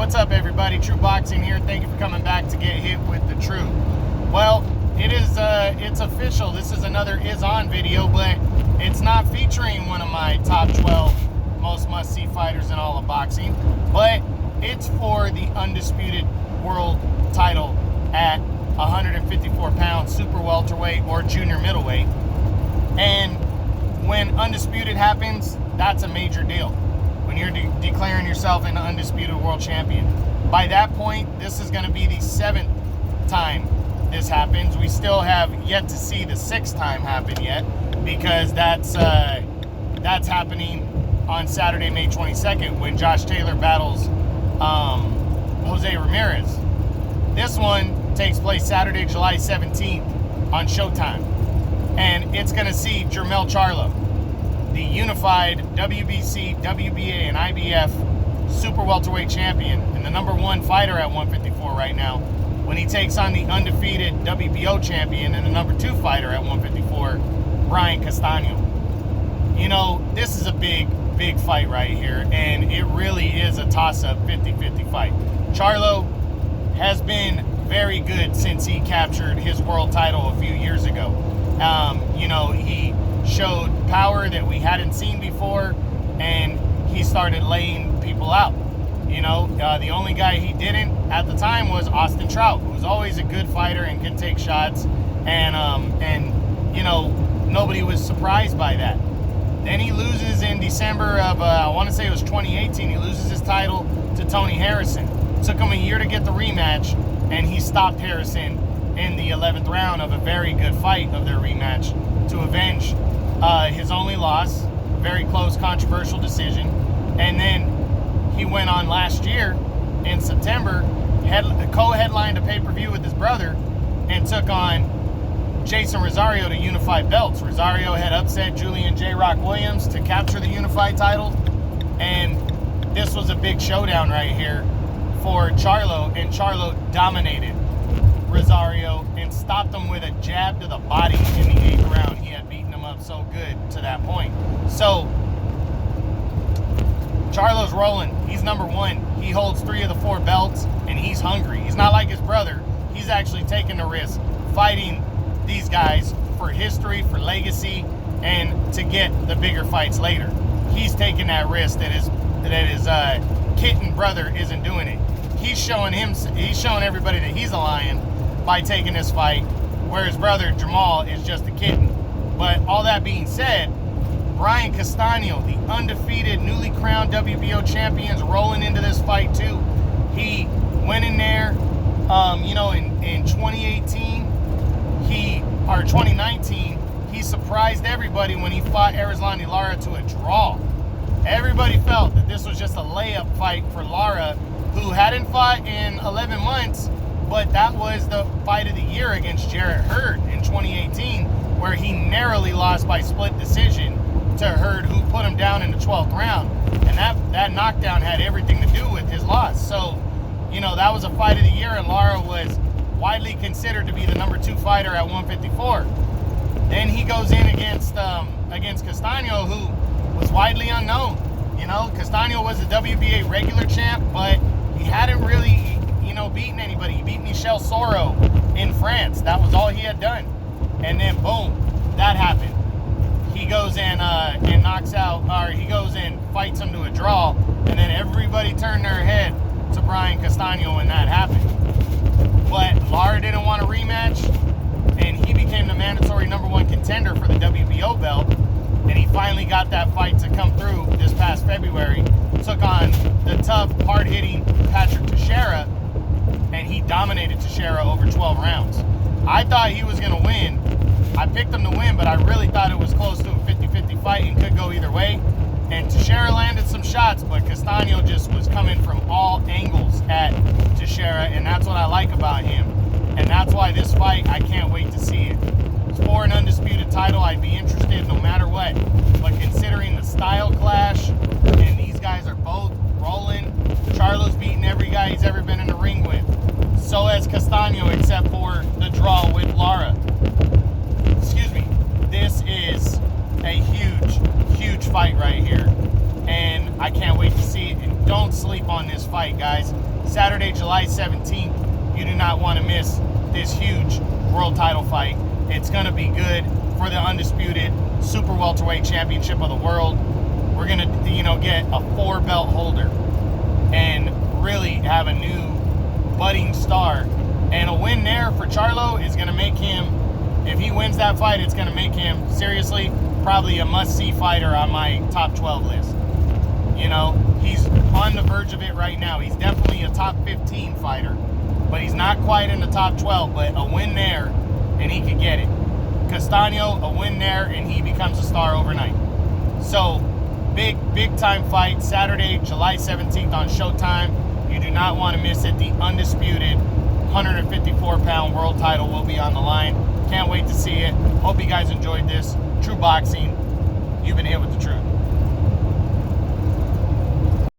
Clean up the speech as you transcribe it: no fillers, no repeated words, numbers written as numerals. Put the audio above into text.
What's up, everybody? True Boxing here. Thank you for coming back to get hit with the truth. Well, it's official. This is another Is On video, but it's not featuring one of my top 12 most must-see fighters in all of boxing, but it's for the Undisputed world title at 154 pounds, super welterweight or junior middleweight. And when Undisputed happens, that's a major deal. When you're declaring yourself an Undisputed world champion. By that point, this is going to be the 7th time this happens. We still have yet to see the 6th time happen yet, because that's happening on Saturday, May 22nd, when Josh Taylor battles Jose Ramirez. This one takes place Saturday, July 17th on Showtime. And it's going to see Jermell Charlo, the unified WBC, WBA, and IBF super welterweight champion and the #1 fighter at 154 right now, when he takes on the undefeated WBO champion and the #2 fighter at 154, Brian Castano. You know, this is a big fight right here, and it really is a toss-up 50-50 fight. Charlo has been very good since he captured his world title a few years ago. You know, he showed power that we hadn't seen before, and he started laying people out. You know, the only guy he didn't at the time was Austin Trout, who was always a good fighter and can take shots, and you know, nobody was surprised by that. Then he loses in December of, I want to say it was 2018, he loses his title to Tony Harrison. Took him a year to get the rematch, and he stopped Harrison in the 11th round of a very good fight of their rematch to avenge his only loss, very close, controversial decision. And then he went on last year in September, co-headlined a pay-per-view with his brother, and took on Jason Rosario to unify belts. Rosario had upset Julian J. Rock Williams to capture the unified title, and this was a big showdown right here for Charlo, and Charlo dominated Rosario and stopped him with a jab to the body in the 8th round. He had beaten him up so good to that point. So Charlo's rolling. He's #1. He holds 3 of the 4 belts, and he's hungry. He's not like his brother. He's actually taking the risk, fighting these guys for history, for legacy, and to get the bigger fights later. He's taking that risk that his kitten brother isn't doing it. He's showing everybody that he's a lion by taking this fight, where his brother Jermell is just a kitten. But all that being said, Brian Castano, the undefeated, newly crowned WBO champion, is rolling into this fight too. He went in there, you know, in 2018, 2019, he surprised everybody when he fought Erislandy Lara to a draw. Everybody felt that this was just a layup fight for Lara, who hadn't fought in 11 months, but that was the fight of the year against Jarrett Hurd in 2018, where he narrowly lost by split decision to Hurd, who put him down in the 12th round. And that knockdown had everything to do with his loss. So, you know, that was a fight of the year, and Lara was widely considered to be the #2 fighter at 154. Then he goes in against Castano, who was widely unknown. You know, Castano was the WBA regular champ, but he hadn't really, you know, beaten anybody. He beat Michel Soro in France. That was all he had done. And then boom, that happened. He goes and knocks out, or he goes and fights him to a draw, and then everybody turned their head to Brian Castano when that happened. But Lara didn't want a rematch, and he became the mandatory #1 contender for the WBO belt. And he finally got that fight to come through this past February. Took on the tough, hard-hitting Patrick Teixeira, and he dominated Teixeira over 12 rounds. I thought he was going to win. I picked him to win, but I really thought it was close to a 50-50 fight and could go either way. And Teixeira landed some shots, but Castano just was coming from all angles at Teixeira, and that's what I like about him. And that's why this fight, I can't wait to see it. For an undisputed title, I'd be interested no matter what. But considering the style clash, and these guys are both rolling, Charlo's beaten every guy he's ever been in the ring with. So has Castano, except for the draw with Lara. Excuse me. This is a huge fight right here. And I can't wait to see it. And don't sleep on this fight, guys. Saturday, July 17th, you do not want to miss this huge world title fight. It's going to be good for the Undisputed Super Welterweight Championship of the world. We're going to, you know, get a 4-belt holder and really have a new budding star. And a win there for Charlo is going to make him, if he wins that fight, it's going to make him, seriously, probably a must-see fighter on my top 12 list. You know, he's on the verge of it right now. He's definitely a top 15 fighter, but he's not quite in the top 12. But a win there, and he could get it. Castano, a win there, and he becomes a star overnight. So, big time fight, Saturday, July 17th on Showtime. You do not want to miss it. The Undisputed 154-pound world title will be on the line. Can't wait to see it. Hope you guys enjoyed this. True Boxing, you've been hit with the truth.